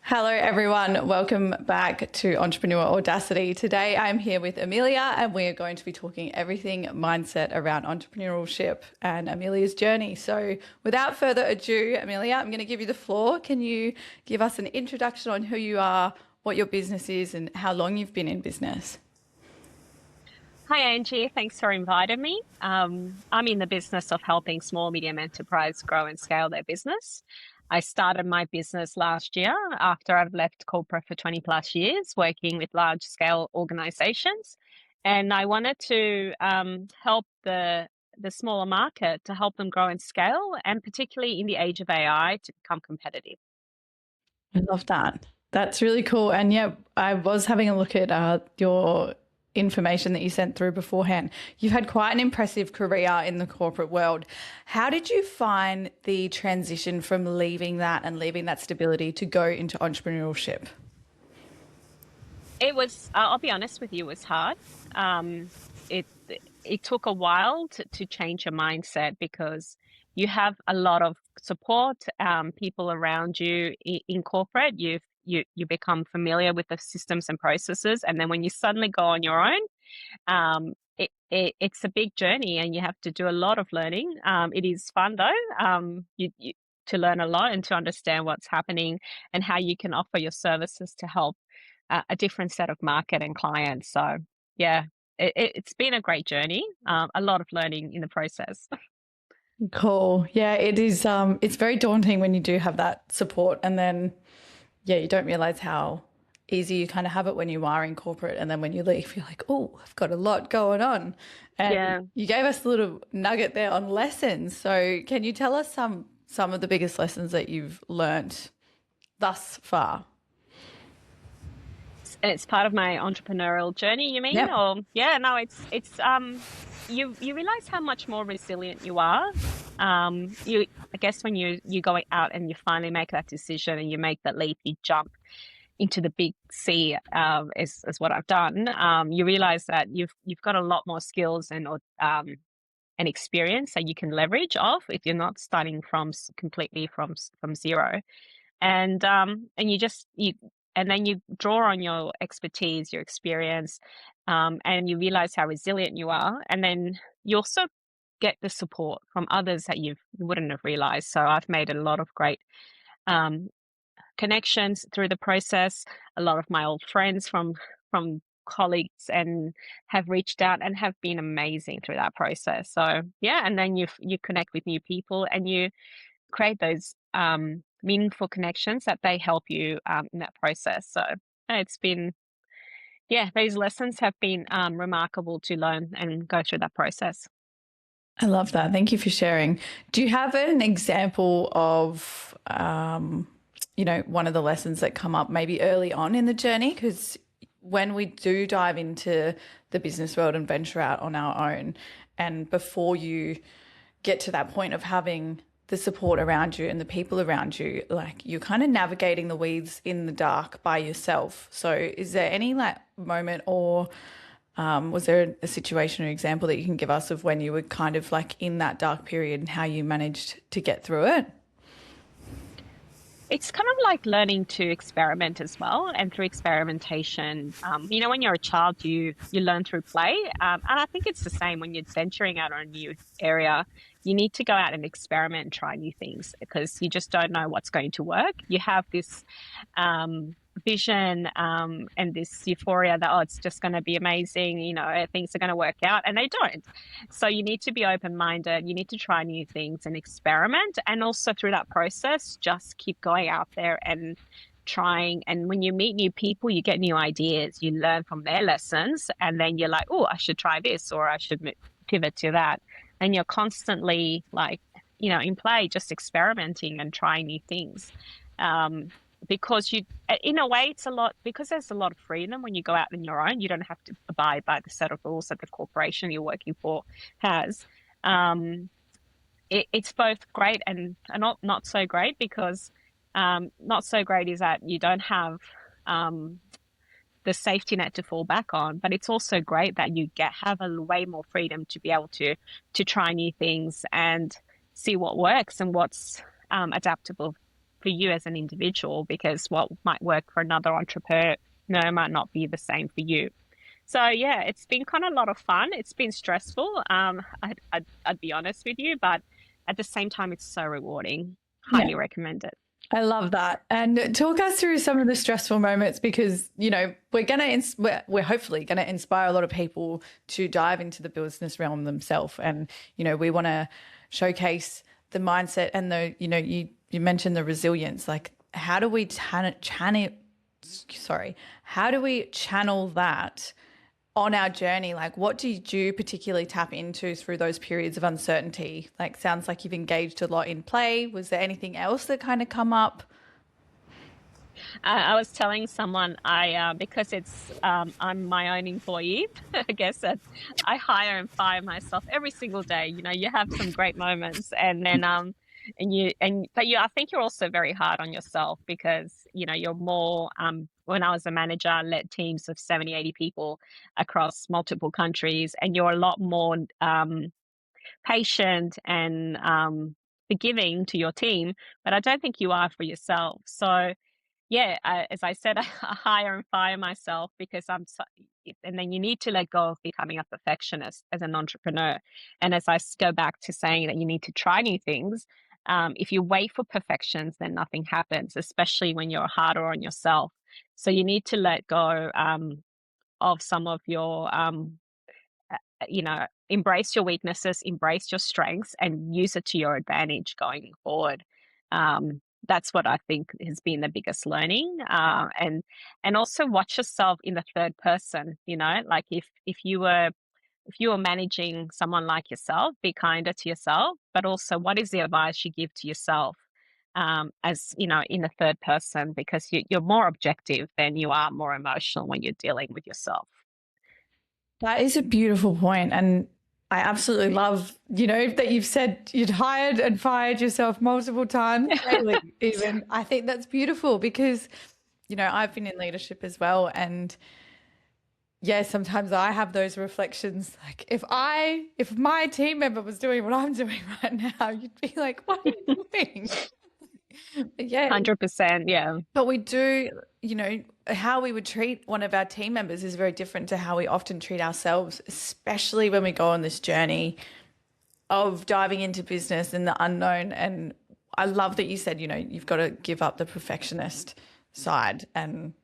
Hello, everyone. Welcome back to Entrepreneur Audacity. Today, I'm here with Amelia, and we are going to be talking everything mindset around entrepreneurship and Amelia's journey. So, without further ado, Amelia, I'm going to give you the floor. Can you give us an introduction on who you are, what your business is, and how long you've been in business? Hi, Angie. Thanks for inviting me. I'm in the business of helping small, medium enterprise grow and scale their business. I started my business last year after I've left corporate for 20 plus years, working with large scale organizations. And I wanted to help the smaller market to help them grow and scale, and particularly in the age of AI to become competitive. I love that. That's really cool. And yeah, I was having a look at your information that you sent through beforehand. You've had quite an impressive career in the corporate world. How did you find the transition from leaving that and leaving that stability to go into entrepreneurship? It was, I'll be honest with you, it was hard. It it took a while to change your mindset because you have a lot of support, people around you in corporate. You become familiar with the systems and processes, and then when you suddenly go on your own, it's a big journey, and you have to do a lot of learning. It is fun though. To learn a lot and to understand what's happening and how you can offer your services to help a different set of market and clients. So yeah, it's been a great journey. A lot of learning in the process. Cool. Yeah, it is. It's very daunting when you do have that support, and then yeah, you don't realize how easy you kind of have it when you are in corporate, and then when you leave, you're like, oh, I've got a lot going on. And Yeah. you gave us a little nugget there on lessons. So can you tell us some of the biggest lessons that you've learned thus far? It's part of my entrepreneurial journey, you mean? Yep. Or yeah, no, it's you realize how much more resilient you are. You I guess when you go out and you finally make that decision and you make that leap, you jump into the big sea, is what I've done. You realize that you've got a lot more skills and experience that you can leverage off if you're not starting from completely from zero. And you and then you draw on your expertise, your experience, and you realize how resilient you are, and then you also get the support from others that you wouldn't have realized. So I've made a lot of great um, connections through the process. A lot of my old friends from colleagues and have reached out and have been amazing through that process. So yeah, and then you connect with new people and you create those meaningful connections that they help you in that process. So it's been, yeah, these lessons have been remarkable to learn and go through that process. I love that. Thank you for sharing. Do you have an example of, one of the lessons that come up maybe early on in the journey? Because when we do dive into the business world and venture out on our own, and before you get to that point of having the support around you and the people around you, like you're kind of navigating the weeds in the dark by yourself. So is there any like moment or was there a situation or example that you can give us of when you were kind of like in that dark period and how you managed to get through it? It's kind of like learning to experiment as well, and through experimentation, when you're a child, you learn through play, and I think it's the same when you're venturing out on a new area. You need to go out and experiment and try new things because you just don't know what's going to work. You have this vision and this euphoria that it's just going to be amazing. Things are going to work out, and they don't. So you need to be open-minded. You need to try new things and experiment. And also through that process, just keep going out there and trying. And when you meet new people, you get new ideas. You learn from their lessons. And then you're like, oh, I should try this or I should pivot to that. And you're constantly like, in play, just experimenting and trying new things. Because in a way, it's a lot, because there's a lot of freedom when you go out on your own. You don't have to abide by the set of rules that the corporation you're working for has. It's both great and not so great because not so great is that you don't have the safety net to fall back on, but it's also great that you have a way more freedom to be able to try new things and see what works and what's adaptable for you as an individual, because what might work for another entrepreneur might not be the same for you. So yeah, it's been kind of a lot of fun. It's been stressful. I'd be honest with you, but at the same time, it's so rewarding. Yeah. Highly recommend it. I love that. And talk us through some of the stressful moments, because, you know, we're hopefully going to inspire a lot of people to dive into the business realm themselves. And, you know, we want to showcase the mindset and you mentioned the resilience. Like, how do we channel that on our journey? Like, what did you particularly tap into through those periods of uncertainty? Like, sounds like you've engaged a lot in play. Was there anything else that kind of come up? I was telling someone because I'm my own employee, I guess that I hire and fire myself every single day. You know, you have some great moments, and then I think you're also very hard on yourself, because you know you're more. When I was a manager, I led teams of 70, 80 people across multiple countries, and you're a lot more patient and forgiving to your team, but I don't think you are for yourself. So yeah, as I said, I hire and fire myself because and then you need to let go of becoming a perfectionist as an entrepreneur. And as I go back to saying that you need to try new things, if you wait for perfections, then nothing happens, especially when you're harder on yourself. So you need to let go of some of your, embrace your weaknesses, embrace your strengths, and use it to your advantage going forward. That's what I think has been the biggest learning, and also watch yourself in the third person. You know, like if you were managing someone like yourself, be kinder to yourself, but also what is the advice you give to yourself, as you know, in the third person, because you're more objective than you are more emotional when you're dealing with yourself. That is a beautiful point. And I absolutely love, you know, that you've said you'd hired and fired yourself multiple times daily, even. I think that's beautiful because, you know, I've been in leadership as well. And yeah, sometimes I have those reflections. Like, if my team member was doing what I'm doing right now, you'd be like, what are you doing? Yeah. 100%. Yeah. But we do, you know, how we would treat one of our team members is very different to how we often treat ourselves, especially when we go on this journey of diving into business and the unknown. And I love that you said, you know, you've got to give up the perfectionist side and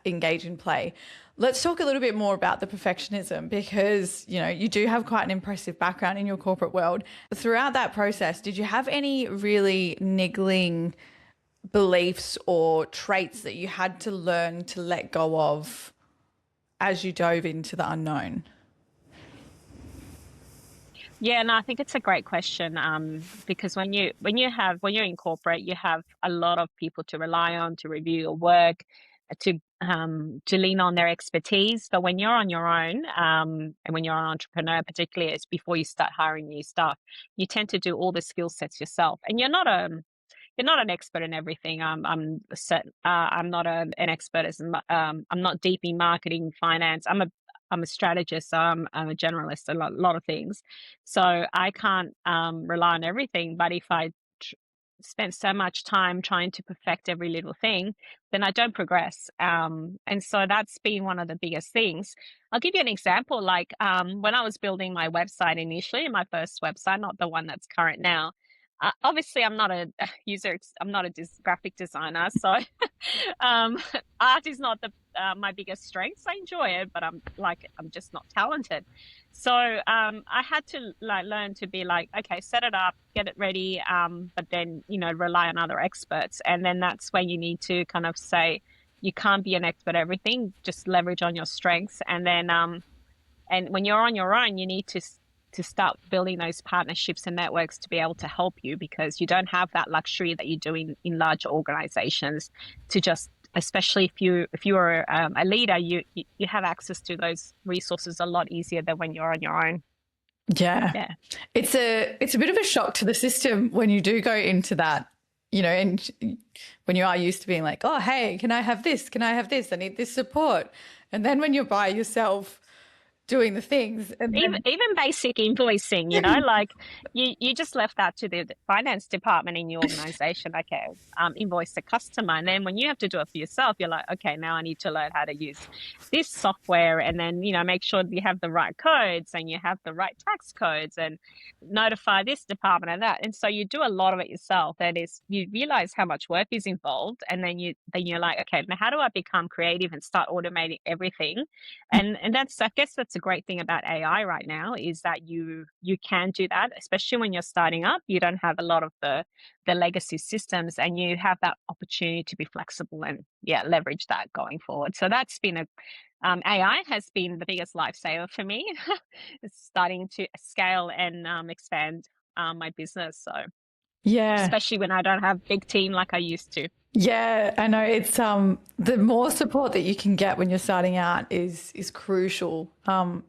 engage in play. Let's talk a little bit more about the perfectionism, because, you know, you do have quite an impressive background in your corporate world. Throughout that process, did you have any really niggling beliefs or traits that you had to learn to let go of as you dove into the unknown? Yeah, no, I think it's a great question, because when you're in corporate, you have a lot of people to rely on to review your work, to lean on their expertise. But when you're on your own, and when you're an entrepreneur, particularly it's before you start hiring new staff, you tend to do all the skill sets yourself, and you're not an expert in everything. I'm not an expert I'm not deep in marketing, finance. I'm a strategist. So I'm a generalist, a lot of things. So I can't rely on everything. But if I spend so much time trying to perfect every little thing, then I don't progress. And so that's been one of the biggest things. I'll give you an example. Like when I was building my website initially, my first website, not the one that's current now. Obviously, I'm not a user. I'm not a graphic designer, so art is not my biggest strength. I enjoy it, but I'm just not talented. So I had to learn to be like, okay, set it up, get it ready, but then rely on other experts, and then that's where you need to kind of say you can't be an expert at everything. Just leverage on your strengths, and then and when you're on your own, you need to start building those partnerships and networks to be able to help you, because you don't have that luxury that you do in large organizations to just, especially if you are a leader, you have access to those resources a lot easier than when you're on your own. Yeah. It's a bit of a shock to the system when you do go into that, and when you are used to being like, oh, hey, can I have this? Can I have this? I need this support. And then when you're by yourself, doing the things. And then, Even basic invoicing, like you just left that to the finance department in your organization. Okay, invoice the customer. And then when you have to do it for yourself, you're like, okay, now I need to learn how to use this software, and then, make sure you have the right codes and you have the right tax codes and notify this department and that. And so you do a lot of it yourself. And you realize how much work is involved. And then you're like, okay, now how do I become creative and start automating everything? And I guess that's a great thing about AI right now, is that you can do that, especially when you're starting up. You don't have a lot of the legacy systems, and you have that opportunity to be flexible and leverage that going forward. So that's been AI has been the biggest lifesaver for me. It's starting to scale and expand my business. So yeah. especially when I don't have a big team like I used to. Yeah, I know it's the more support that you can get when you're starting out is crucial. Mm.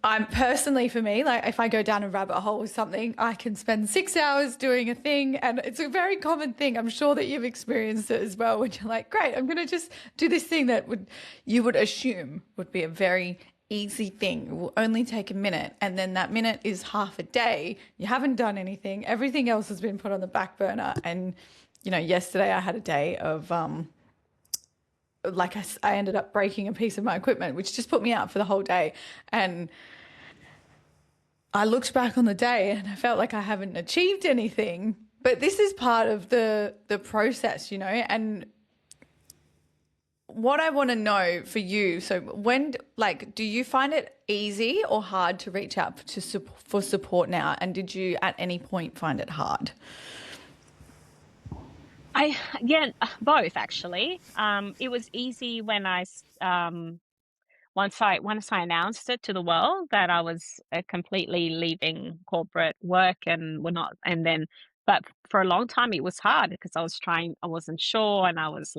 I'm personally, for me, like if I go down a rabbit hole with something, I can spend 6 hours doing a thing, and it's a very common thing. I'm sure that you've experienced it as well, when you're like, great, I'm going to just do this thing that you would assume would be a very easy thing. It will only take a minute, and then that minute is half a day. You haven't done anything. Everything else has been put on the back burner. And, yesterday I had a day of I ended up breaking a piece of my equipment, which just put me out for the whole day. And I looked back on the day and I felt like I haven't achieved anything. But this is part of the process, and what I want to know for you, so do you find it easy or hard to reach out for support now? And did you at any point find it hard? Both actually. It was easy when once I announced it to the world that I was completely leaving corporate work and but for a long time it was hard because I wasn't sure, and I was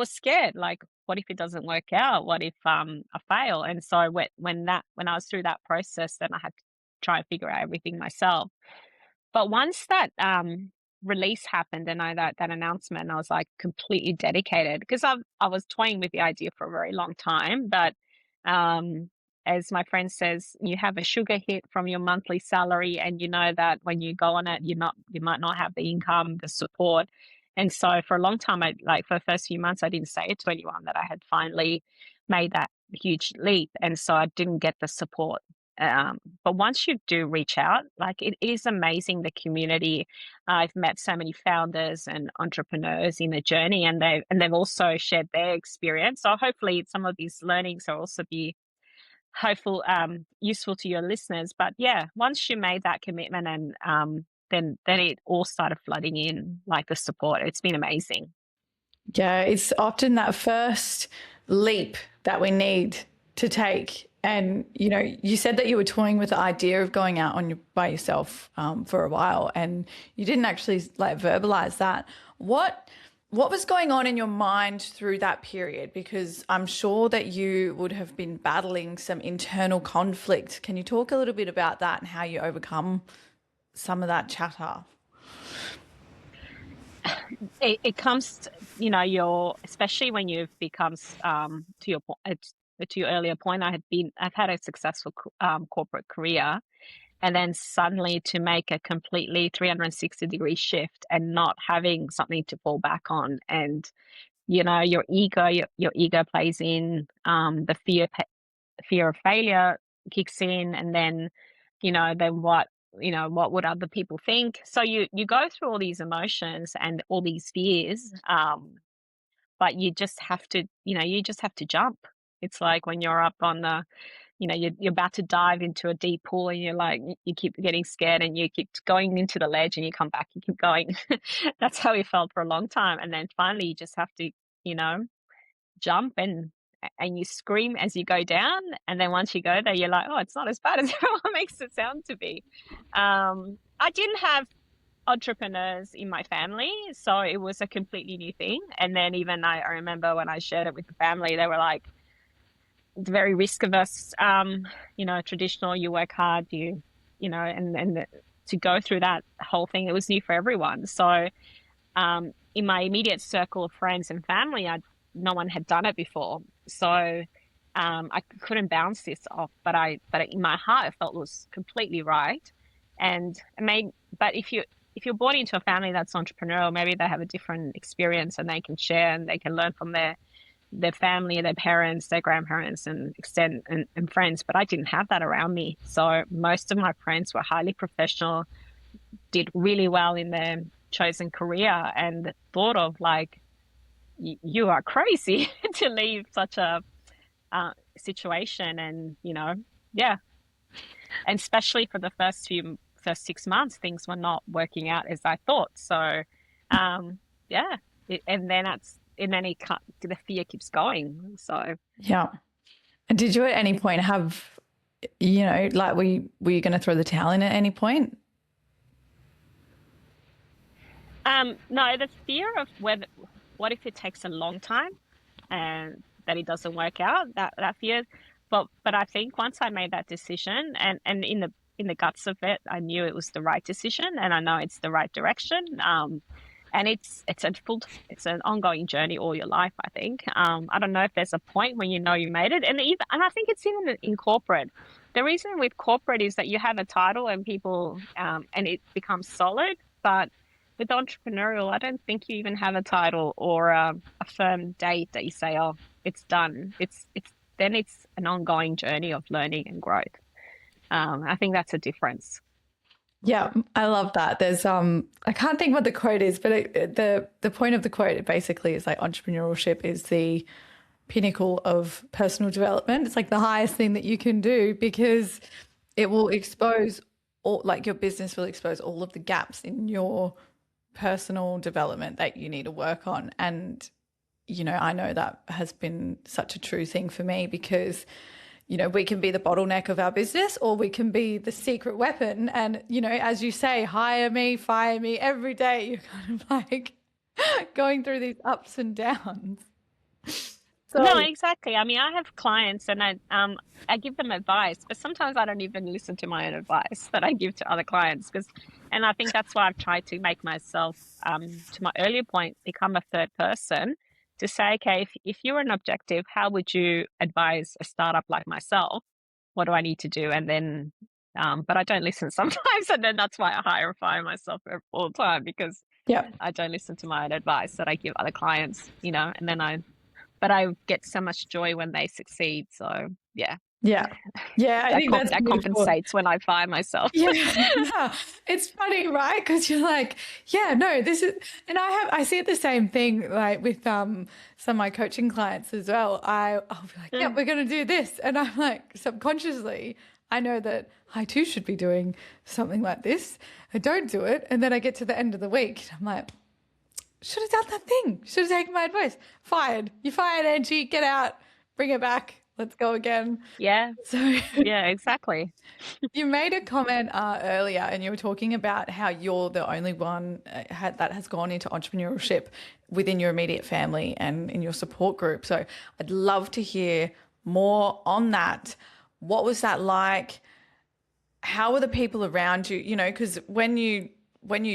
scared, like, what if it doesn't work out? What if I fail? And so when I was through that process, then I had to try and figure out everything myself. But once that release happened, and that announcement, I was like completely dedicated, because I was toying with the idea for a very long time. But um, as my friend says, you have a sugar hit from your monthly salary, and you know that when you go on it, you might not have the income, the support. And so for a long time, for the first few months, I didn't say it to anyone that I had finally made that huge leap, and so I didn't get the support. But once you do reach out, like, it is amazing, the community. I've met so many founders and entrepreneurs in the journey, and they've also shared their experience. So hopefully some of these learnings will also be useful to your listeners. But yeah, once you made that commitment, and then it all started flooding in, like the support. It's been amazing. Yeah, it's often that first leap that we need to take. And, you said that you were toying with the idea of going out by yourself for a while, and you didn't actually verbalize that. What was going on in your mind through that period? Because I'm sure that you would have been battling some internal conflict. Can you talk a little bit about that and how you overcome some of that chatter? It comes, especially when you've become, to your point, to your earlier point, I've had a successful corporate career, and then suddenly to make a completely 360-degree shift and not having something to fall back on, and your ego plays in, the fear of failure kicks in, and then what would other people think? So you go through all these emotions and all these fears, but you just have to jump. It's like when you're up on the you're about to dive into a deep pool, and you're like, you keep getting scared, and you keep going into the ledge, and you come back, you keep going. That's how it felt for a long time. And then finally you just have to jump, and you scream as you go down. And then once you go there, you're like, oh, it's not as bad as everyone makes it sound to be. I didn't have entrepreneurs in my family, so it was a completely new thing. And then even I remember when I shared it with the family, they were like, very risk averse, traditional, you work hard, and to go through that whole thing, it was new for everyone. So in my immediate circle of friends and family, no one had done it before. So I couldn't bounce this off, but in my heart, I felt it was completely right. And it made, but if you're born into a family that's entrepreneurial, maybe they have a different experience and they can share and they can learn from their family, their parents, their grandparents, and extend and friends. But I didn't have that around me. So most of my friends were highly professional, did really well in their chosen career, and thought of like, you are crazy to leave such a situation. And, yeah. And especially for the first 6 months, things were not working out as I thought. So, yeah. And then the fear keeps going. So, Yeah. And did you at any point have, like, were you going to throw the towel in at any point? no, the fear of what if it takes a long time and that it doesn't work out, that fear. But I think once I made that decision, and in the guts of it, I knew it was the right decision, and I know it's the right direction. And it's an ongoing journey all your life, I think. I don't know if there's a point when you know you made it, and I think it's even in corporate. The reason with corporate is that you have a title and people, and it becomes solid, but with entrepreneurial, I don't think you even have a title or a firm date that you say, oh, it's done. It's an ongoing journey of learning and growth. I think that's a difference. Yeah, I love that. There's I can't think what the quote is, but the point of the quote basically is like entrepreneurship is the pinnacle of personal development. It's like the highest thing that you can do because it will expose all, like your business will expose all of the gaps in your personal development that you need to work on. And I know that has been such a true thing for me because we can be the bottleneck of our business or we can be the secret weapon. And, as you say, hire me, fire me every day. You're kind of like going through these ups and downs. So, No, exactly. I mean, I have clients and I give them advice, but sometimes I don't even listen to my own advice that I give to other clients and I think that's why I've tried to make myself, to my earlier point, become a third person to say, okay, if you're an objective, how would you advise a startup like myself? What do I need to do? And then, but I don't listen sometimes, and then that's why I hire and fire myself all the time because yeah. I don't listen to my own advice that I give other clients, and then but I get so much joy when they succeed. So yeah, Yeah. Yeah. I think that's that beautiful. compensates when I fire myself. Yeah, yeah. It's funny, right? Because you're like, yeah, no, this is, and I see the same thing like with some of my coaching clients as well. I'll be like, yeah, we're gonna do this, and I'm like, subconsciously, I know that I too should be doing something like this. I don't do it, and then I get to the end of the week, and I'm like, should have done that thing. Should have taken my advice. Fired. You fired, Angie. Get out. Bring it back. Let's go again. Yeah. So Yeah, exactly. you made a comment earlier, and you were talking about how you're the only one that has gone into entrepreneurship within your immediate family and in your support group. So I'd love to hear more on that. What was that like? How were the people around you? Because when you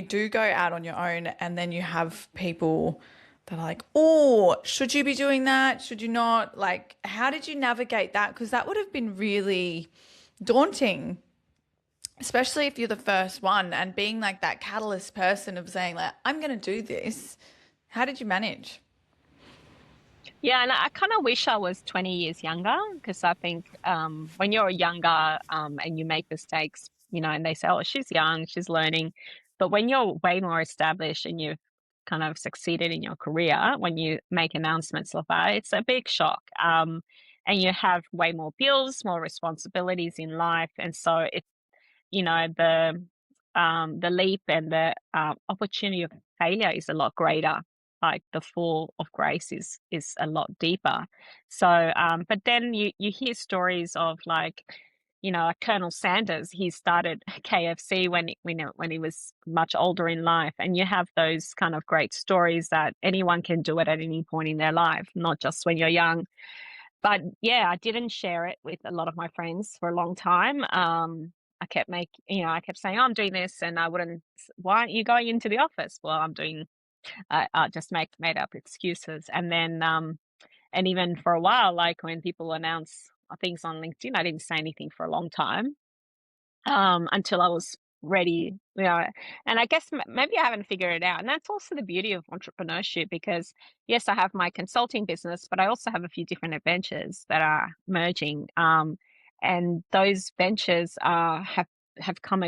do go out on your own and then you have people that are like, oh, should you be doing that? Should you not? Like, how did you navigate that? Because that would have been really daunting, especially if you're the first one and being like that catalyst person of saying like, I'm going to do this. How did you manage? Yeah, and I kind of wish I was 20 years younger because I think when you're younger and you make mistakes, and they say, oh, she's young, she's learning. But when you're way more established and you've kind of succeeded in your career, when you make announcements like that, it's a big shock. And you have way more bills, more responsibilities in life. And so the leap and the opportunity of failure is a lot greater. Like the fall of grace is a lot deeper. So, but then you hear stories of like, like Colonel Sanders. He started KFC when he was much older in life, and you have those kind of great stories that anyone can do it at any point in their life, not just when you're young. But yeah, I didn't share it with a lot of my friends for a long time. I kept saying, oh, I'm doing this, and I wouldn't. Why aren't you going into the office? Well, I'm doing. I just made up excuses, and then And even for a while, like when people announce things on LinkedIn, I didn't say anything for a long time, until I was ready, and I guess maybe I haven't figured it out. And that's also the beauty of entrepreneurship, because yes, I have my consulting business, but I also have a few different adventures that are merging. And those ventures have come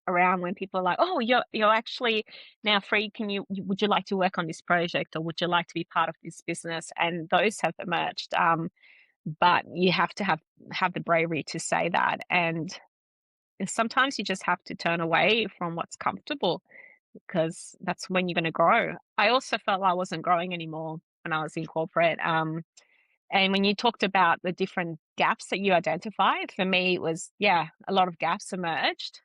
around when people are like, "Oh, you're actually now free. Would you like to work on this project, or would you like to be part of this business?" And those have emerged. But you have to have the bravery to say that, and sometimes you just have to turn away from what's comfortable, because that's when you're going to grow. I also felt I wasn't growing anymore when I was in corporate. And when you talked about the different gaps that you identified, for me, it was, yeah, a lot of gaps emerged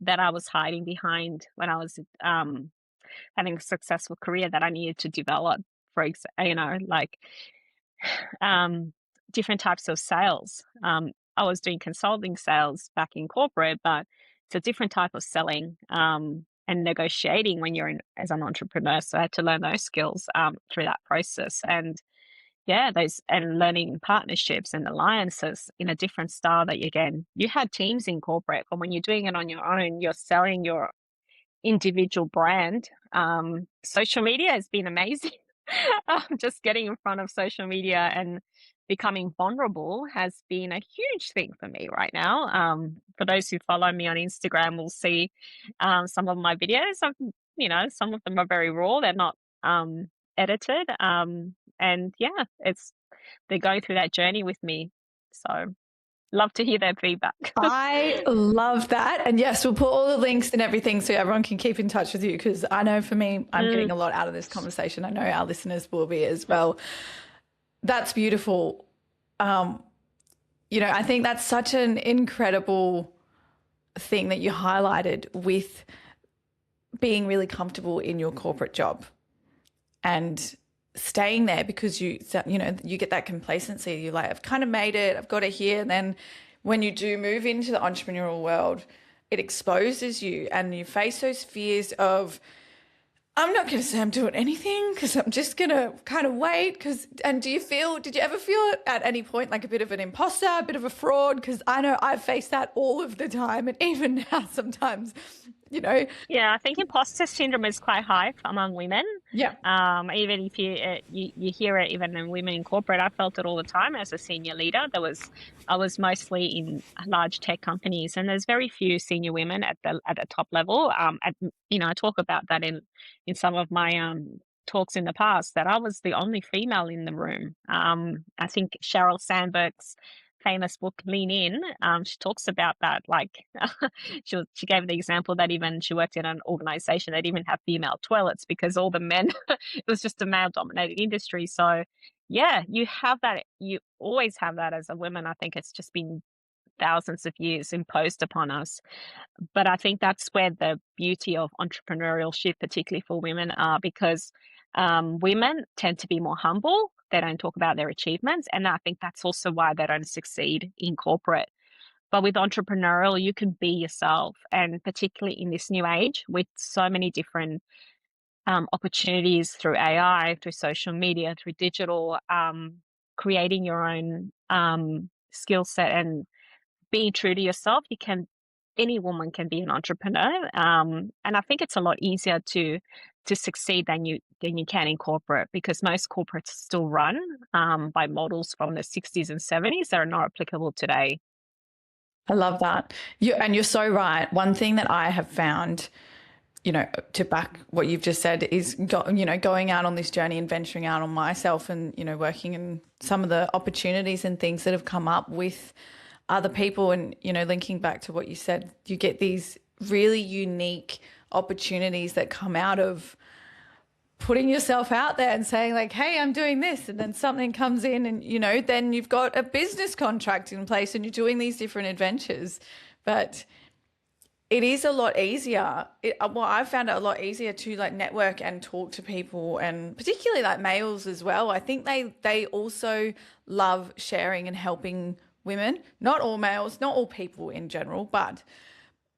that I was hiding behind when I was having a successful career that I needed to develop. For example, like different types of sales. I was doing consulting sales back in corporate, but it's a different type of selling and negotiating when you're as an entrepreneur. So I had to learn those skills through that process, and and learning partnerships and alliances in a different style. That you had teams in corporate, but when you're doing it on your own, you're selling your individual brand. Social media has been amazing. Just getting in front of social media and becoming vulnerable has been a huge thing for me right now. For those who follow me on Instagram will see some of my videos. Some of them are very raw. They're not edited. And yeah, they're going through that journey with me. So love to hear their feedback. I love that. And yes, we'll put all the links and everything so everyone can keep in touch with you, because I know for me, I'm getting a lot out of this conversation. I know our listeners will be as well. That's beautiful. I think that's such an incredible thing that you highlighted with being really comfortable in your corporate job and staying there, because you get that complacency. You're like, I've kind of made it, I've got it here. And then when you do move into the entrepreneurial world, it exposes you and you face those fears of, I'm not going to say I'm doing anything because I'm just going to kind of wait. Did you ever feel at any point like a bit of an imposter, a bit of a fraud? Because I know I've faced that all of the time, and even now sometimes, Yeah, I think imposter syndrome is quite high among women. Yeah. Even if you hear it even in women in corporate, I felt it all the time as a senior leader. I was mostly in large tech companies, and there's very few senior women at the top level. I talk about that in some of my talks in the past, that I was the only female in the room. I think Sheryl Sandberg's famous book Lean In, she talks about that. Like she gave the example that even she worked in an organization that even have female toilets, because all the men it was just a male dominated industry. So yeah, you have that, you always have that as a woman. I think it's just been thousands of years imposed upon us. But I think that's where the beauty of entrepreneurship, particularly for women, are, because women tend to be more humble. They don't talk about their achievements. And I think that's also why they don't succeed in corporate. But with entrepreneurial, you can be yourself. And particularly in this new age with so many different opportunities through AI, through social media, through digital, creating your own skill set and being true to yourself, any woman can be an entrepreneur. And I think it's a lot easier to succeed than you can in corporate, because most corporates still run by models from the 60s and 70s that are not applicable today. I love that. You're so right. One thing that I have found, to back what you've just said, is going out on this journey and venturing out on myself, and working in some of the opportunities and things that have come up with other people, and linking back to what you said, you get these really unique opportunities that come out of putting yourself out there and saying like, hey, I'm doing this, and then something comes in, and then you've got a business contract in place and you're doing these different adventures. But it is a lot easier. I found it a lot easier to like network and talk to people, and particularly like males as well. I think they also love sharing and helping women. Not all males, not all people in general, but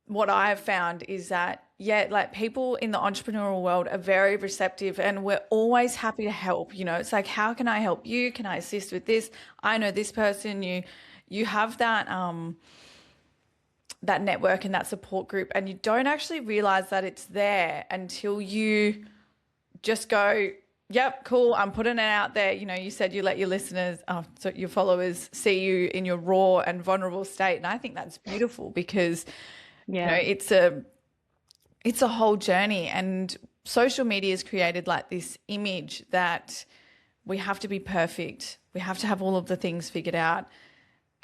what I have found is that yeah, like people in the entrepreneurial world are very receptive and we're always happy to help. You know, it's like, how can I help you? Can I assist with this? I know this person. You have that that network and that support group, and you don't actually realize that it's there until you just go, yep, cool, I'm putting it out there. You know, you said you let your listeners, so your followers see you in your raw and vulnerable state. And I think that's beautiful because, you know, it's a whole journey, and social media has created like this image that we have to be perfect. We have to have all of the things figured out.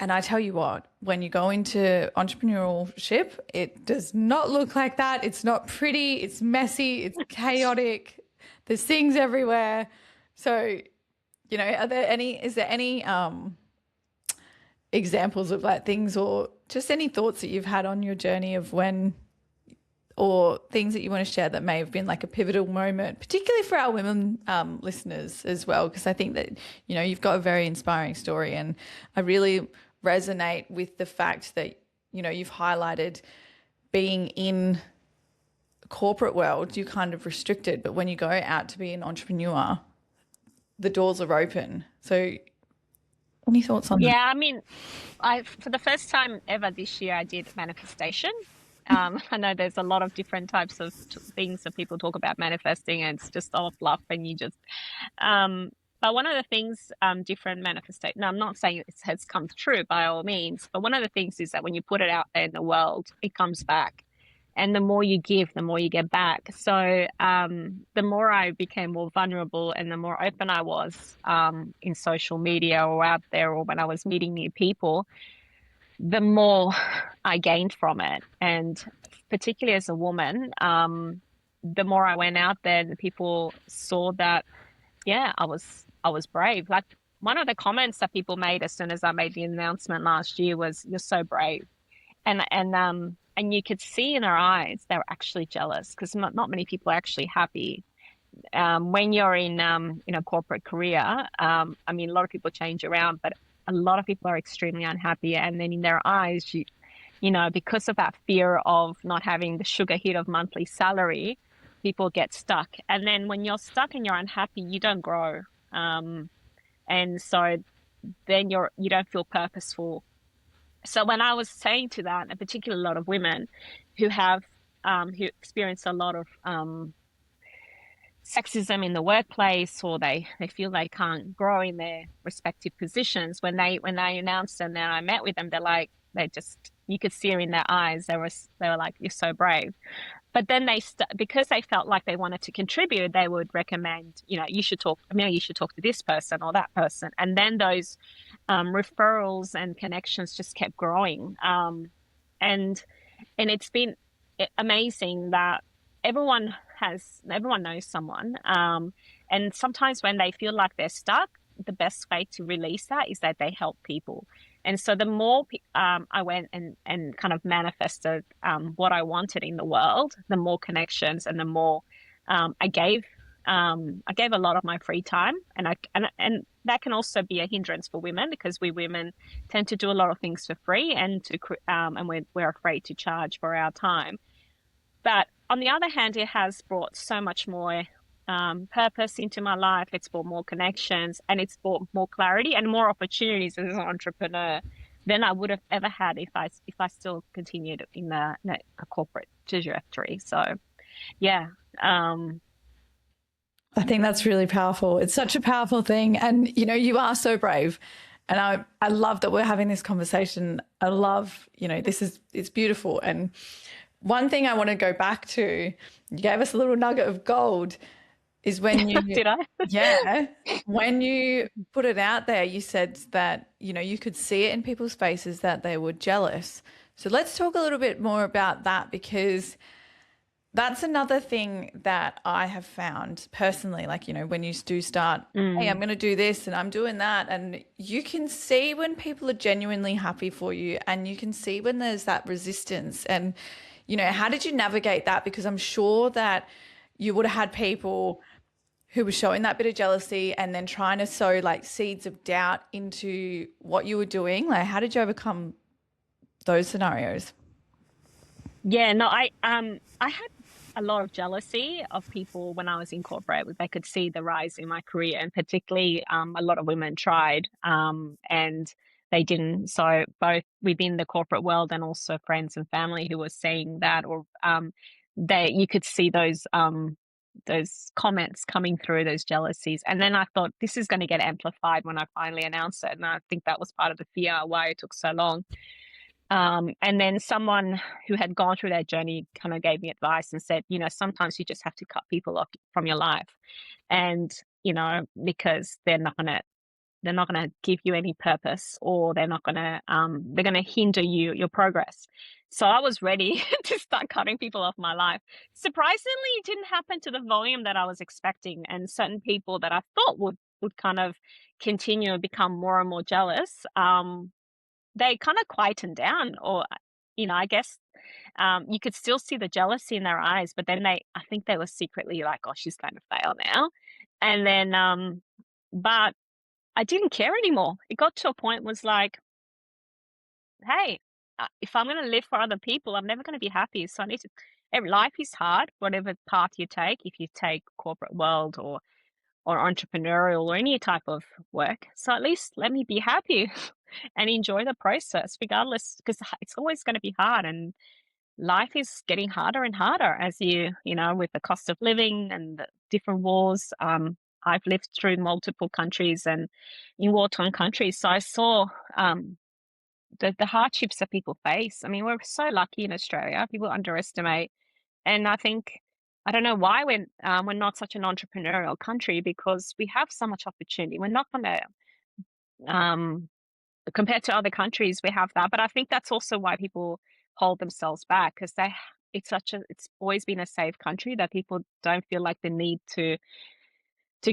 And I tell you what, when you go into entrepreneurship, it does not look like that. It's not pretty. It's messy. It's chaotic. There's things everywhere. So, you know, is there any examples of like things or just any thoughts that you've had on your journey of when, or things that you want to share that may have been like a pivotal moment, particularly for our women listeners as well? Because I think that, you know, you've got a very inspiring story, and I really resonate with the fact that, you know, you've highlighted being in corporate world, you're kind of restricted, but when you go out to be an entrepreneur, the doors are open. So any thoughts on that? Yeah, I mean, for the first time ever this year, I did manifestation. I know there's a lot of different types of things that people talk about manifesting, and it's just all fluff, and you just. But one of the things, different manifestation. Now, I'm not saying it has come true by all means, but one of the things is that when you put it out there in the world, it comes back, and the more you give, the more you get back. So, the more I became more vulnerable, and the more open I was in social media or out there, or when I was meeting new people, the more I gained from it. And particularly as a woman, the more I went out there, the people saw that, yeah, I was brave. Like, one of the comments that people made as soon as I made the announcement last year was, "You're so brave." And you could see in their eyes, they were actually jealous, because not many people are actually happy. When you're in a corporate career, I mean, a lot of people change around, but a lot of people are extremely unhappy. And then in their eyes, you know, because of that fear of not having the sugar hit of monthly salary, people get stuck. And then when you're stuck and you're unhappy, you don't grow. And so then you don't feel purposeful. So when I was saying to that, and particularly a lot of women who have who experience a lot of sexism in the workplace, or they feel they can't grow in their respective positions, when they announced and then I met with them, you could see in their eyes, they were like, "You're so brave." But then because they felt like they wanted to contribute, they would recommend, you know, Amelia, you should talk to this person or that person. And then those referrals and connections just kept growing. And it's been amazing that everyone knows someone. And sometimes when they feel like they're stuck, the best way to release that is that they help people. And so the more I went and kind of manifested what I wanted in the world, the more connections and the more I gave a lot of my free time, and that can also be a hindrance for women, because we women tend to do a lot of things for free, and we're afraid to charge for our time. But on the other hand, it has brought so much more purpose into my life. It's brought more connections, and it's brought more clarity and more opportunities as an entrepreneur than I would have ever had if I still continued in a corporate trajectory. So, yeah. I think that's really powerful. It's such a powerful thing. And, you know, you are so brave. And I love that we're having this conversation. I love, you know, it's beautiful. And one thing I want to go back to, you gave us a little nugget of gold, is when you Did I? Yeah, when you put it out there, you said that, you know, you could see it in people's faces that they were jealous. So let's talk a little bit more about that, because that's another thing that I have found personally. Like, you know, when you do start, hey, I'm going to do this and I'm doing that, and you can see when people are genuinely happy for you, and you can see when there's that resistance. And, you know, how did you navigate that? Because I'm sure that you would have had people who were showing that bit of jealousy and then trying to sow like seeds of doubt into what you were doing. Like, how did you overcome those scenarios? Yeah, no, I had a lot of jealousy of people when I was in corporate. They could see the rise in my career, and particularly a lot of women tried and they didn't. So both within the corporate world and also friends and family who were saying that, or you could see those comments coming through, those jealousies. And then I thought, this is going to get amplified when I finally announced it. And I think that was part of the fear why it took so long. And then someone who had gone through that journey kind of gave me advice and said, sometimes you just have to cut people off from your life. And, because they're not going to give you any purpose, or they're going to hinder your progress. So I was ready to start cutting people off my life. Surprisingly, it didn't happen to the volume that I was expecting. And certain people that I thought would kind of continue and become more and more jealous, they kind of quietened down, or, I guess you could still see the jealousy in their eyes, but then I think they were secretly like, oh, she's going to fail now. And then, but I didn't care anymore. It got to a point was like, hey, if I'm going to live for other people, I'm never going to be happy. So I need to, life is hard, whatever path you take, if you take corporate world or entrepreneurial or any type of work. So at least let me be happy and enjoy the process regardless, because it's always going to be hard, and life is getting harder and harder as with the cost of living and the different wars. I've lived through multiple countries and in war-torn countries. So I saw the hardships that people face. I mean, we're so lucky in Australia. People underestimate. And I think, I don't know why we're not such an entrepreneurial country, because we have so much opportunity. We're not going to, compared to other countries, we have that. But I think that's also why people hold themselves back, because it's always been a safe country that people don't feel like the need to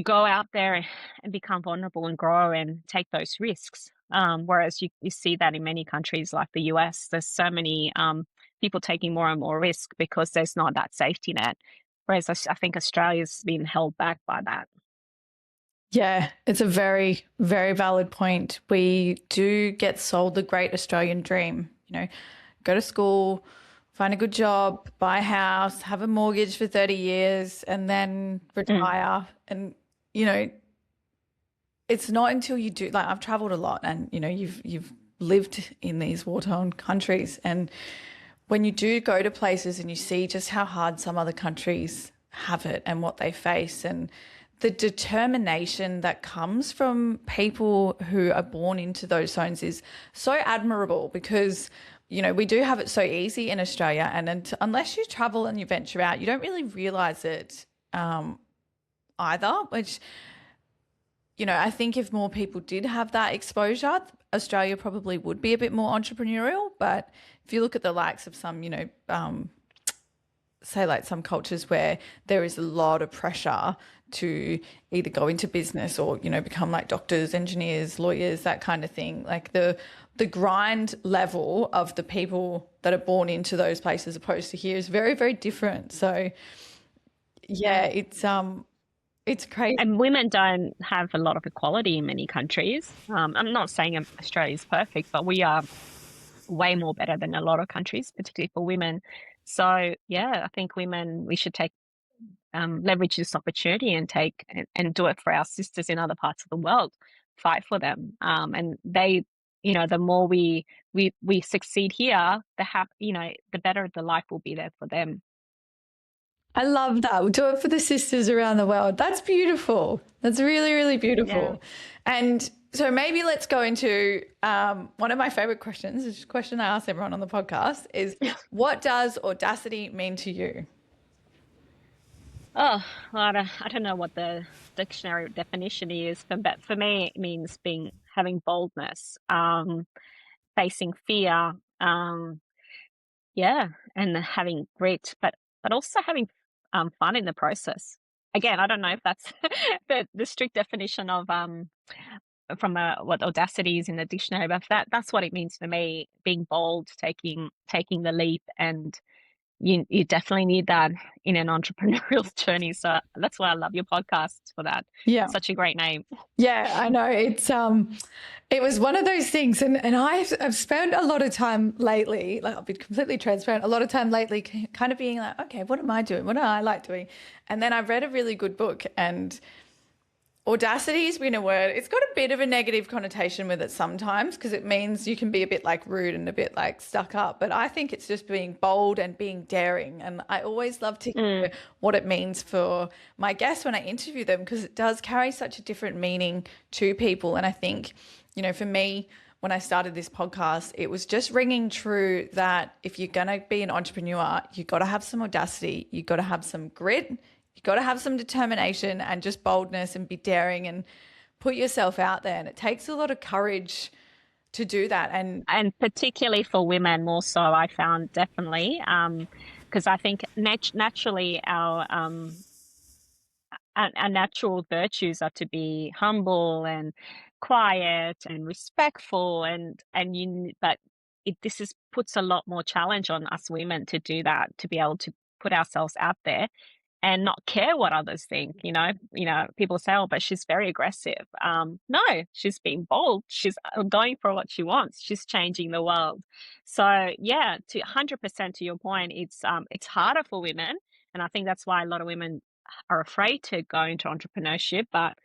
go out there and become vulnerable and grow and take those risks. Whereas you see that in many countries like the US, there's so many people taking more and more risk because there's not that safety net. Whereas I think Australia's been held back by that. Yeah, it's a very, very valid point. We do get sold the great Australian dream, go to school, find a good job, buy a house, have a mortgage for 30 years, and then retire. And, it's not until you do, like, I've traveled a lot, and, you've lived in these war-torn countries. And when you do go to places and you see just how hard some other countries have it and what they face, and the determination that comes from people who are born into those zones is so admirable, because, we do have it so easy in Australia. And unless you travel and you venture out, you don't really realize it either, which, I think if more people did have that exposure, Australia probably would be a bit more entrepreneurial. But if you look at the likes of some, say like some cultures where there is a lot of pressure to either go into business or, become like doctors, engineers, lawyers, that kind of thing. Like the grind level of the people that are born into those places opposed to here is very, very different. So yeah, it's crazy. And women don't have a lot of equality in many countries. I'm not saying Australia is perfect, but we are way more better than a lot of countries, particularly for women. So yeah, I think we should leverage this opportunity and do it for our sisters in other parts of the world, fight for them. And they, the more we succeed here, the better the life will be there for them. I love that. We'll do it for the sisters around the world. That's beautiful. That's really, really beautiful. Yeah. And so maybe let's go into one of my favorite questions, which is a question I ask everyone on the podcast, is what does Audacity mean to you? Oh, well, I don't know what the dictionary definition is, but for me, it means having boldness, facing fear, and having grit, but also having fun in the process. Again, I don't know if that's the strict definition of from what Audacity is in the dictionary, but that's what it means for me: being bold, taking the leap, and you definitely need that in an entrepreneurial journey. So that's why I love your podcast for that. Yeah. Such a great name. Yeah, I know. It was one of those things, and I've spent a lot of time lately, like I'll be completely transparent, a lot of time lately kind of being like, okay, what am I doing? What do I like doing? And then I read a really good book, and Audacity has been a word. It's got a bit of a negative connotation with it sometimes because it means you can be a bit like rude and a bit like stuck up. But I think it's just being bold and being daring. And I always love to hear what it means for my guests when I interview them because it does carry such a different meaning to people. And I think, you know, for me, when I started this podcast, it was just ringing true that if you're going to be an entrepreneur, you've got to have some audacity, you've got to have some grit, you've got to have some determination and just boldness and be daring and put yourself out there. And it takes a lot of courage to do that. And particularly for women more so, I found definitely, because I think naturally our natural virtues are to be humble and quiet and respectful but this is puts a lot more challenge on us women to do that, to be able to put ourselves out there and not care what others think. People say, oh, but she's very aggressive. No, she's being bold. She's going for what she wants. She's changing the world. So yeah, to 100% to your point, it's harder for women. And I think that's why a lot of women are afraid to go into entrepreneurship, but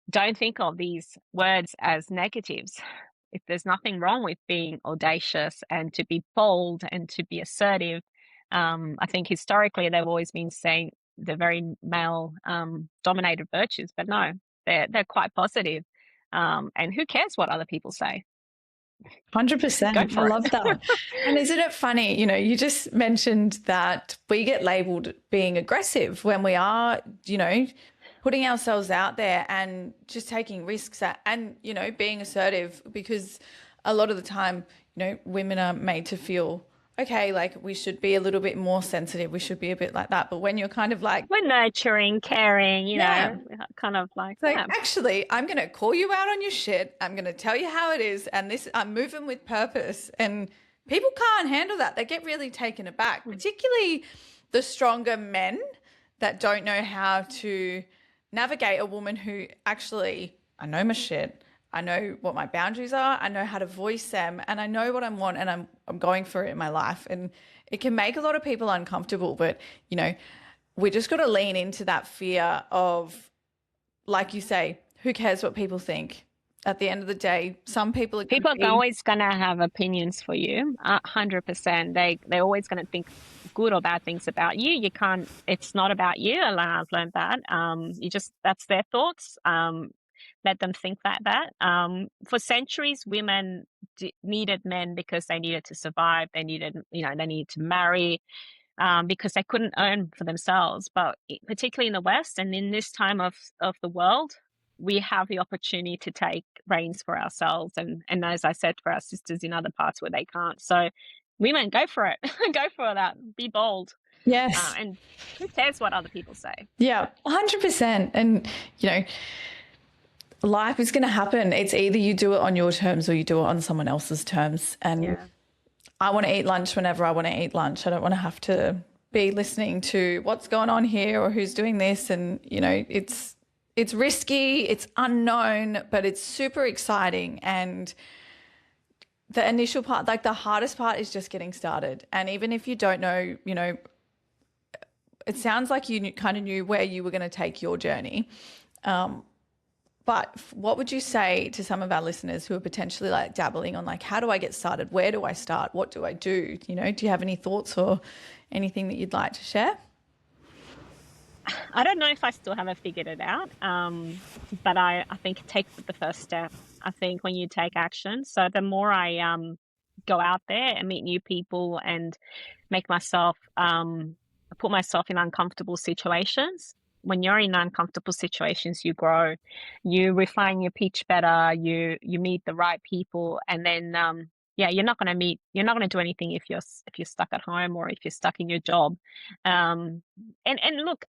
don't think of these words as negatives. If there's nothing wrong with being audacious and to be bold and to be assertive, I think historically they've always been saying the very male dominated virtues, but no, they're quite positive. And who cares what other people say? 100%. Go I for love it. that. And isn't it funny? You know, you just mentioned that we get labeled being aggressive when we are, you know, putting ourselves out there and just taking risks and, you know, being assertive because a lot of the time, you know, women are made to feel, okay, like we should be a little bit more sensitive. We should be a bit like that. But when you're kind of like, We're nurturing, caring, yeah, kind of like, it's like, yeah. actually, I'm going to call you out on your shit. I'm going to tell you how it is. And I'm moving with purpose. And people can't handle that. They get really taken aback, particularly the stronger men that don't know how to navigate a woman who actually, I know my shit. I know what my boundaries are. I know how to voice them and I know what I want and I'm going for it in my life. And it can make a lot of people uncomfortable, but you know, we just got to lean into that fear of, like you say, who cares what people think? At the end of the day, some people are People are always going to have opinions for you, 100%. They're always going to think good or bad things about you. You can't, it's not about you. I've learned that. That's their thoughts. Let them think that. For centuries, women needed men because they needed to survive. They needed to marry. Because they couldn't earn for themselves. But particularly in the West and in this time of the world, we have the opportunity to take reins for ourselves. And as I said, for our sisters in other parts where they can't. So women, go for it. Go for that. Be bold. Yes. And who cares what other people say? Yeah, 100%. And, you know, life is going to happen. It's either you do it on your terms or you do it on someone else's terms. And I want to eat lunch whenever I want to eat lunch. I don't want to have to be listening to what's going on here or who's doing this. And, you know, it's risky, it's unknown, but it's super exciting. And the initial part, like the hardest part is just getting started. And even if you don't know, you know, it sounds like you kind of knew where you were going to take your journey. But what would you say to some of our listeners who are potentially like dabbling on like, how do I get started? Where do I start? What do I do? You know, do you have any thoughts or anything that you'd like to share? I don't know if I still haven't figured it out, but I think take the first step. I think when you take action, so the more I go out there and meet new people and make myself put myself in uncomfortable situations. When you're in uncomfortable situations, you grow, you refine your pitch better, you meet the right people, and then you're not going to do anything if you're stuck at home or if you're stuck in your job. And look,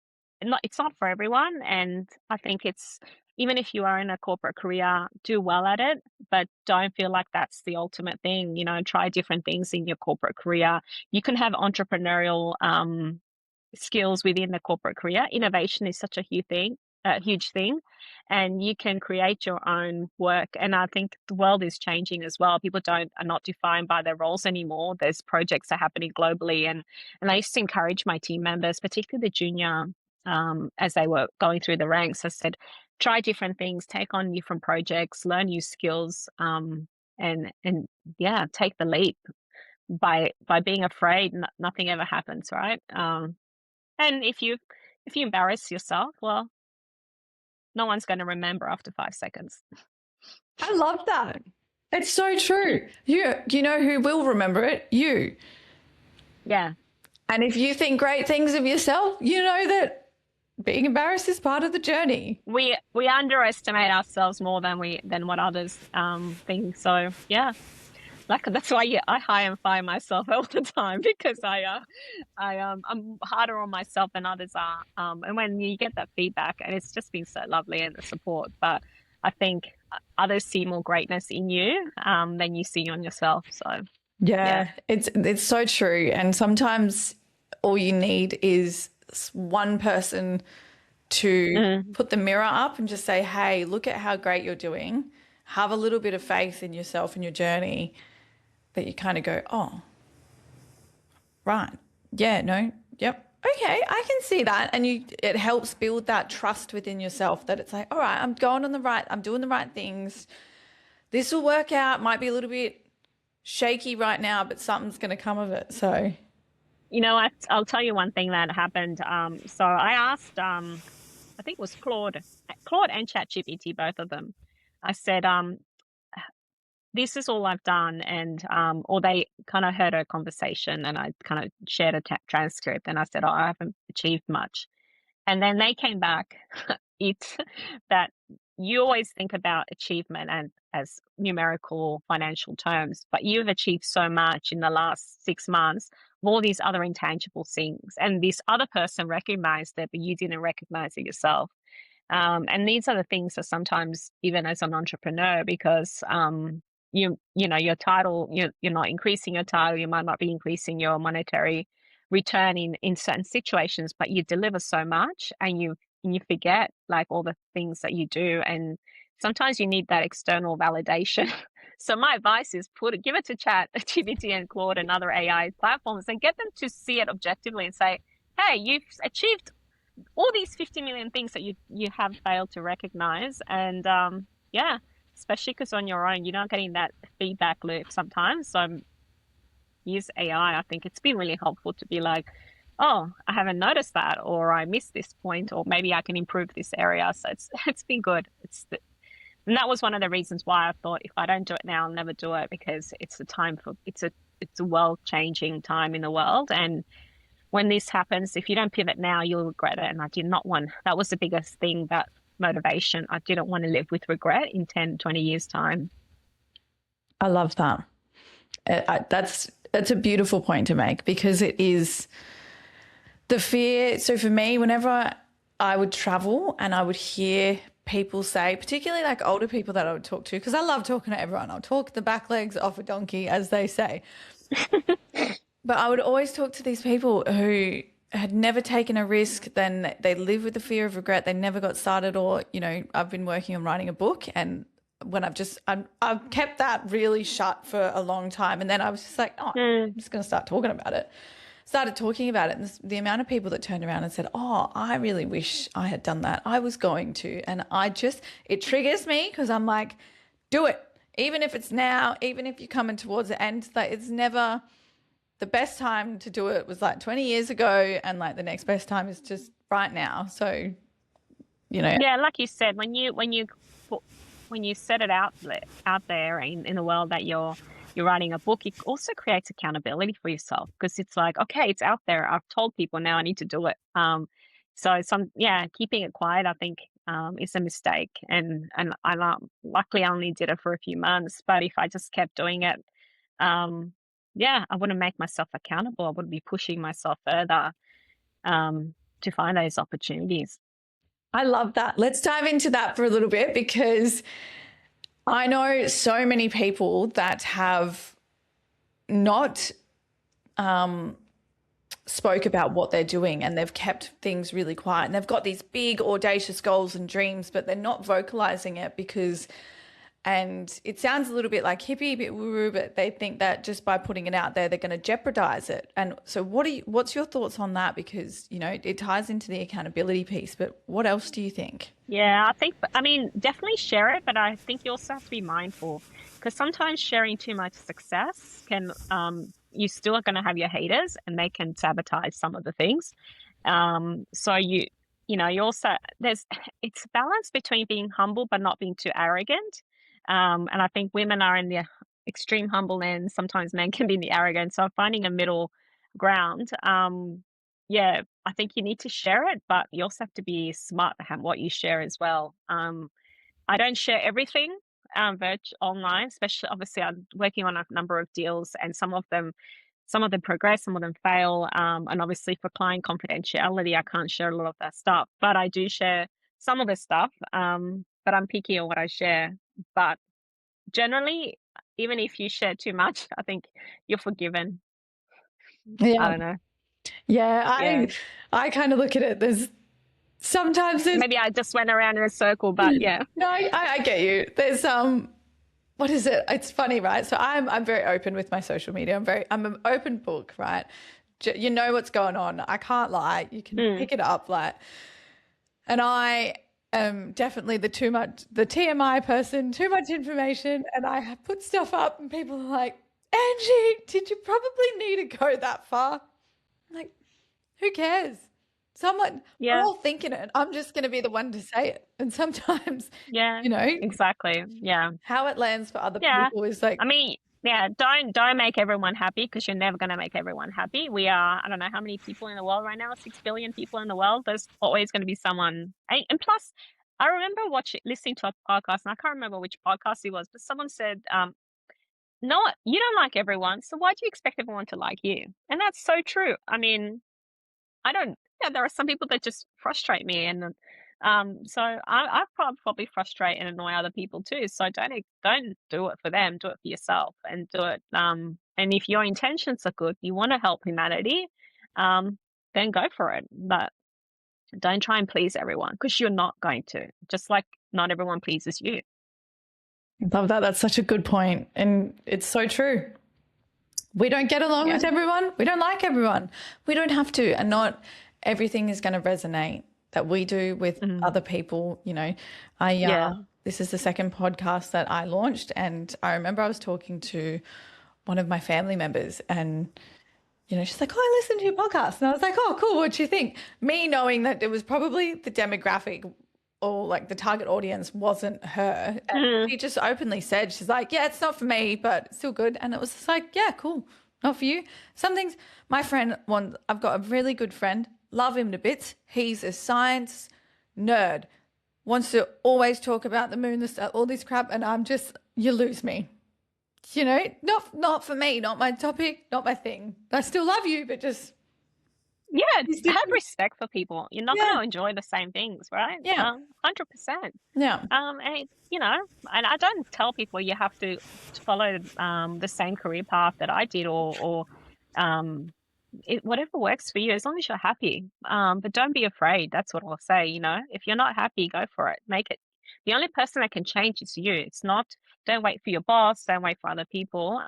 it's not for everyone, and I think it's even if you are in a corporate career, do well at it, but don't feel like that's the ultimate thing. You know, try different things in your corporate career. You can have entrepreneurial skills within the corporate career. Innovation is such a huge thing, and you can create your own work. And I think the world is changing as well. People don't are not defined by their roles anymore. There's projects that are happening globally, and I used to encourage my team members, particularly the junior, as they were going through the ranks. I said, try different things, take on different projects, learn new skills, and yeah, take the leap. By being afraid, nothing ever happens, right? And if you embarrass yourself, well, no one's going to remember after 5 seconds. I love that. It's so true. You know who will remember it? You. Yeah. And if you think great things of yourself, you know that being embarrassed is part of the journey. We underestimate ourselves more than what others think. So yeah, like that's why I hire and fire myself all the time, because I'm harder on myself than others are. And when you get that feedback, and it's just been so lovely, and the support, but I think others see more greatness in you than you see on yourself. So yeah, it's so true. And sometimes all you need is one person to put the mirror up and just say, hey, look at how great you're doing. Have a little bit of faith in yourself and your journey, that you kind of go, oh, right. Yeah, no, yep. Okay, I can see that. And it helps build that trust within yourself, that it's like, all right, I'm doing the right things. This will work out. Might be a little bit shaky right now, but something's going to come of it. So, you know, I'll tell you one thing that happened. So I asked, I think it was Claude and ChatGPT, both of them. I said, this is all I've done, and or they kind of heard a conversation, and I kind of shared a transcript, and I said, oh, I haven't achieved much. And then they came back, it's that you always think about achievement and as numerical financial terms, but you've achieved so much in the last 6 months of all these other intangible things. And this other person recognized it, but you didn't recognize it yourself. And these are the things that sometimes, even as an entrepreneur, because you know your title, you're not increasing your title, you might not be increasing your monetary return in certain situations, but you deliver so much, and you forget like all the things that you do, and sometimes you need that external validation. So my advice is give it to GPT and Claude and other AI platforms, and get them to see it objectively and say, hey, you've achieved all these 50 million things that you have failed to recognize. And yeah, especially because on your own, you're not getting that feedback loop sometimes. So use AI. I think it's been really helpful to be like, oh, I haven't noticed that, or I missed this point, or maybe I can improve this area. So it's been good. And that was one of the reasons why I thought, if I don't do it now, I'll never do it, because it's a world-changing time in the world. And when this happens, if you don't pivot now, you'll regret it. And I did not want, that was the biggest thing, that motivation. I didn't want to live with regret in 10, 20 years' time. I love that. That's a beautiful point to make, because it is the fear. So for me, whenever I would travel and I would hear people say, particularly like older people that I would talk to, because I love talking to everyone. I'll talk the back legs off a donkey, as they say. But I would always talk to these people who had never taken a risk, then they live with the fear of regret. They never got started, or, you know, I've been working on writing a book, and when I've kept that really shut for a long time. And then I was just like, oh, I'm just going to start talking about it. Started talking about it. And the amount of people that turned around and said, oh, I really wish I had done that. I was going to. And it triggers me, because I'm like, do it. Even if it's now, even if you're coming towards the end, like, it's never the best time to do it was like 20 years ago. And like the next best time is just right now. So, you know. Yeah, like you said, when you set it out there in the world that you're writing a book, it also creates accountability for yourself, because it's like, okay, it's out there. I've told people, now I need to do it. So keeping it quiet, I think, is a mistake. And luckily I only did it for a few months, but if I just kept doing it, I wouldn't make myself accountable. I wouldn't be pushing myself further to find those opportunities. I love that. Let's dive into that for a little bit, because I know so many people that have not spoke about what they're doing, and they've kept things really quiet, and they've got these big audacious goals and dreams, but they're not vocalizing it because, and it sounds a little bit like hippie, a bit woo-woo, but they think that just by putting it out there, they're going to jeopardize it. And so what's your thoughts on that? Because, it ties into the accountability piece, but what else do you think? Yeah, I mean, definitely share it, but I think you also have to be mindful because sometimes sharing too much success can, you still are going to have your haters and they can sabotage some of the things. So you also, it's a balance between being humble but not being too arrogant. And I think women are in the extreme humble end. Sometimes men can be in the arrogant. So finding a middle ground. Yeah, I think you need to share it, but you also have to be smart about what you share as well. I don't share everything online, especially obviously I'm working on a number of deals, and some of them progress, some of them fail. And obviously for client confidentiality, I can't share a lot of that stuff, but I do share some of the stuff. But I'm picky on what I share. But generally, even if you share too much, I think you're forgiven. I Yeah. don't know. Yeah. Yeah. I kind of look at it. Sometimes there's Maybe I just went around in a circle, but yeah. no, I get you. There's what is it? It's funny, right? So I'm very open with my social media. I'm an open book, right? You know what's going on. I can't lie. You can Mm, pick it up, like, and I am definitely the TMI person, too much information, and I have put stuff up, and people are like, Angie, did you probably need to go that far? I'm like, who cares? We're yeah. all thinking it. I'm just going to be the one to say it. And sometimes, Yeah. you know, Exactly. Yeah. how it lands for other Yeah. people is like, I mean, yeah, don't make everyone happy because you're never going to make everyone happy. We are, I don't know how many people in the world right now, 6 billion people in the world. There's always going to be someone. And plus, I remember listening to a podcast, and I can't remember which podcast it was, but someone said, no, you don't like everyone. So why do you expect everyone to like you? And that's so true. I mean, I don't. Yeah, there are some people that just frustrate me, and so I probably frustrate and annoy other people too. So don't do it for them. Do it for yourself, and do it. And if your intentions are good, you want to help humanity, um, then go for it. But don't try and please everyone because you're not going to. Just like not everyone pleases you. I love that. That's such a good point. And it's so true. We don't get along Yeah. with everyone. We don't like everyone. We don't have to. And not everything is going to resonate that we do with Mhm. other people. Yeah. This is the second podcast that I launched. And I remember I was talking to one of my family members, and she's like, "Oh, I listened to your podcast." And I was like, "Oh, cool. What do you think?" Me knowing that it was probably the demographic, or like the target audience wasn't her. And Mhm. she just openly said, she's like, "Yeah, it's not for me, but it's still good." And it was just like, "Yeah, cool. Not for you." Some things, I've got a really good friend, love him to bits. He's a science nerd, wants to always talk about the moon, all this crap. And I'm just, you lose me. Not for me, not my topic, not my thing. I still love you, but just Yeah, it's have different. respect for people. You're not going Yeah, to enjoy the same things, right? yeah, 100%. yeah. And and I don't tell people you have to follow the same career path that I did, or um, whatever works for you, as long as you're happy. But don't be afraid. That's what I'll say. If you're not happy, go for it. Make it. The only person that can change is you. It's not. Don't wait for your boss. Don't wait for other people.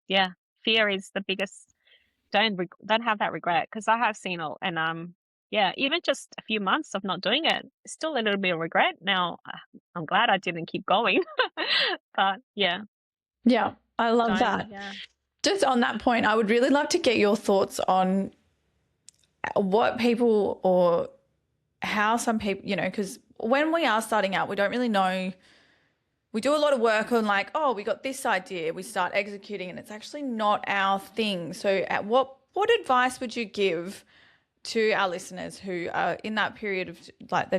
Yeah, fear is the biggest. Don't have that regret because I have seen it, and yeah, even just a few months of not doing it, still a little bit of regret. Now I'm glad I didn't keep going, but yeah, Yeah, I love don't that. yeah. Just on that point, I would really love to get your thoughts on what people, or how some people, because when we are starting out, we don't really know. We do a lot of work on, like, oh, we got this idea, we start executing, and it's actually not our thing. So, at what advice would you give to our listeners who are in that period of, like, they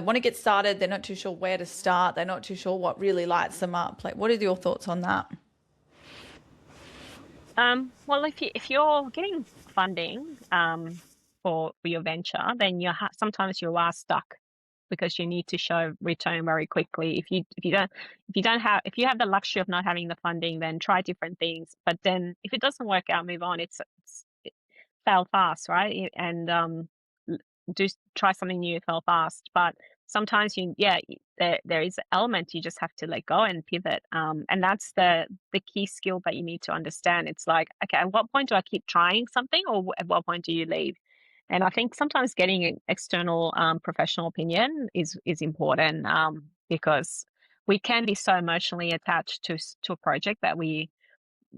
want to get started, they're not too sure where to start, they're not too sure what really lights them up? Like, what are your thoughts on that? Well, if you're getting funding for your venture, then sometimes you are stuck. because you need to show return very quickly. If you have the luxury of not having the funding, then try different things. But then if it doesn't work out, move on. It fail fast, right? And l- try something new, fail fast. But sometimes there is an element you just have to let go and pivot. And that's the key skill that you need to understand. It's like, okay, at what point do I keep trying something, or at what point do you leave? And I think sometimes getting an external professional opinion is important, because we can be so emotionally attached to a project that we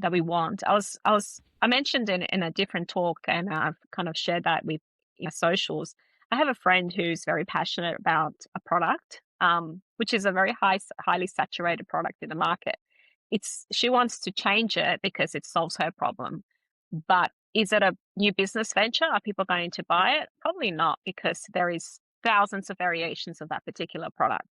want. I mentioned in a different talk, and I've kind of shared that with my socials. I have a friend who's very passionate about a product, which is a very highly saturated product in the market. She wants to change it because it solves her problem. But is it a new business venture? Are people going to buy it? Probably not, because there is thousands of variations of that particular product.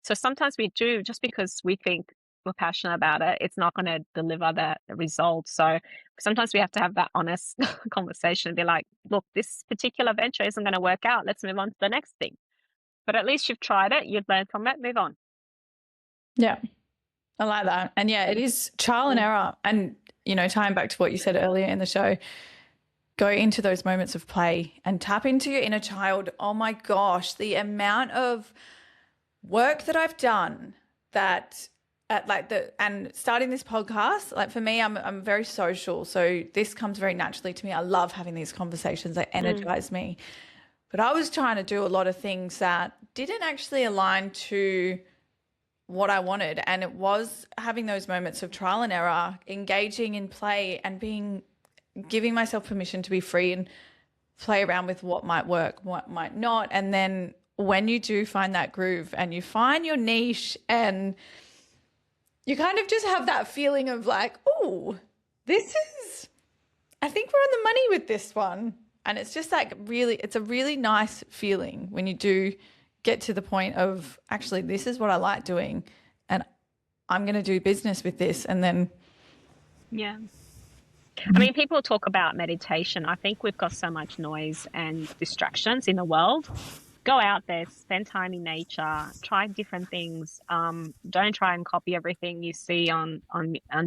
So sometimes we do, just because we think we're passionate about it, it's not going to deliver the result. So sometimes we have to have that honest conversation and be like, look, this particular venture isn't going to work out. Let's move on to the next thing. But at least you've tried it, you've learned from it, move on. Yeah, I like that. And yeah, it is trial and error. And, you know, tying back to what you said earlier in the show, go into those moments of play and tap into your inner child. Oh my gosh, the amount of work that I've done that and starting this podcast, like for me, I'm very social. So this comes very naturally to me. I love having these conversations. They energize me. But I was trying to do a lot of things that didn't actually align to what I wanted. And it was having those moments of trial and error, engaging in play and giving myself permission to be free and play around with what might work, what might not. And then when you do find that groove and you find your niche, and you kind of just have that feeling of like, oh, I think we're on the money with this one. And it's just like it's a really nice feeling when you do get to the point of, actually, this is what I like doing and I'm going to do business with this. And then. Yeah. I mean, people talk about meditation. I think we've got so much noise and distractions in the world. Go out there, spend time in nature, try different things. Don't try and copy everything you see on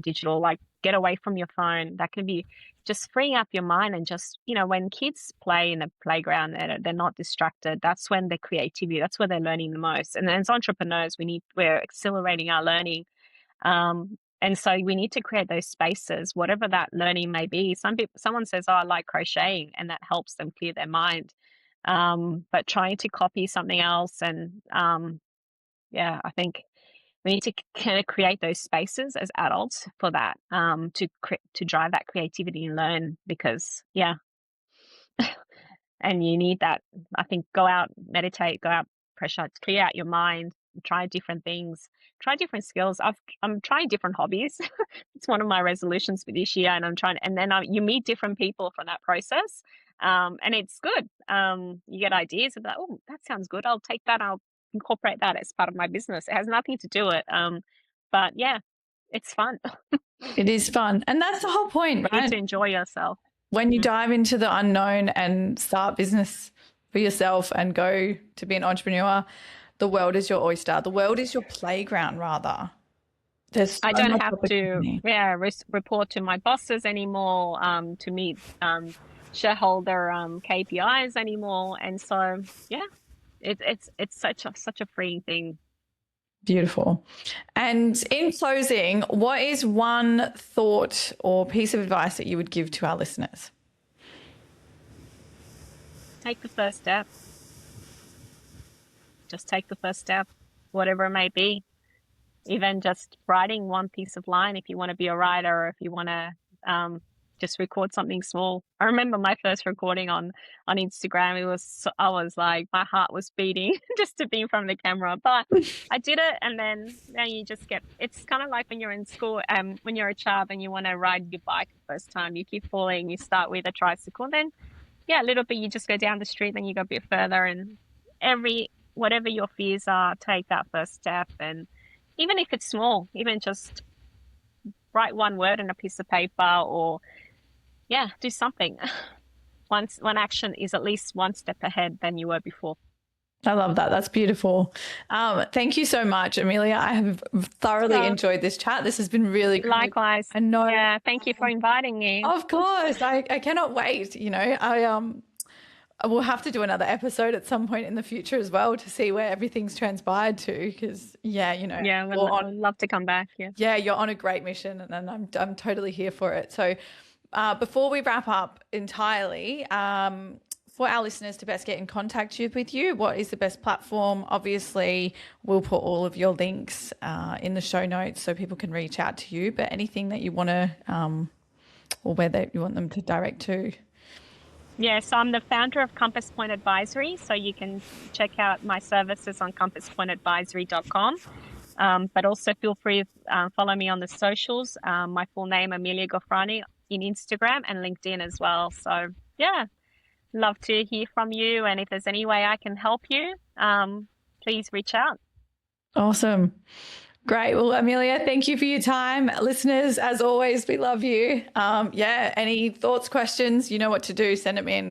digital. Like, get away from your phone. That can be just freeing up your mind. And just, you know, when kids play in the playground, they're not distracted. That's when their creativity, that's where they're learning the most. And as entrepreneurs, we're accelerating our learning. And so we need to create those spaces, whatever that learning may be. Someone says, oh, I like crocheting, and that helps them clear their mind. But trying to copy something else, and I think we need to kind of create those spaces as adults for that, to drive that creativity and learn, because and you need that. I think go out, meditate, go out, pressure, clear out your mind, try different things, try different skills. I'm trying different hobbies. It's one of my resolutions for this year, and then you meet different people from that process. And it's good. You get ideas of that. Oh, that sounds good. I'll take that. I'll incorporate that as part of my business. It has nothing to do with it. But yeah, it's fun. It is fun. And that's the whole point, right? You need to enjoy yourself. When you dive into the unknown and start business for yourself and go to be an entrepreneur, the world is your oyster. The world is your playground, rather. I don't have to report to my bosses anymore, to meet shareholder KPIs anymore. And so, it's such a freeing thing. Beautiful. And in closing, what is one thought or piece of advice that you would give to our listeners? Take the first step. Just take the first step, whatever it may be. Even just writing one piece of line, if you want to be a writer, or if you want to just record something small. I remember my first recording on Instagram. I was like, my heart was beating just to be in front of the camera, but I did it. And then you just it's kind of like when you're in school, when you're a child and you want to ride your bike the first time, you keep falling, you start with a tricycle, then a little bit, you just go down the street, then you go a bit further, and whatever your fears are, take that first step. And even if it's small, even just write one word on a piece of paper, or do something. One action is at least one step ahead than you were before. I love that. That's beautiful. Thank you so much, Amelia. I have thoroughly So, enjoyed this chat. This has been really great. likewise. I know. Yeah, thank you for inviting me. Of course. I cannot wait. I will have to do another episode at some point in the future as well to see where everything's transpired to. Because Yeah, I'd love to come back. Yeah. yeah, you're on a great mission, and I'm totally here for it. So, before we wrap up entirely, for our listeners to best get in contact with you, what is the best platform? Obviously, we'll put all of your links in the show notes so people can reach out to you. But anything that you want to, or where you want them to direct to. Yeah, so I'm the founder of Compass Point Advisory, so you can check out my services on compasspointadvisory.com. But also feel free to follow me on the socials. My full name, Amelia Ghofrany, in Instagram and LinkedIn as well. So yeah, love to hear from you. And if there's any way I can help you, please reach out. Awesome. Great. Well, Amelia, thank you for your time. Listeners, as always, we love you. Any thoughts, questions, you know what to do. Send them in.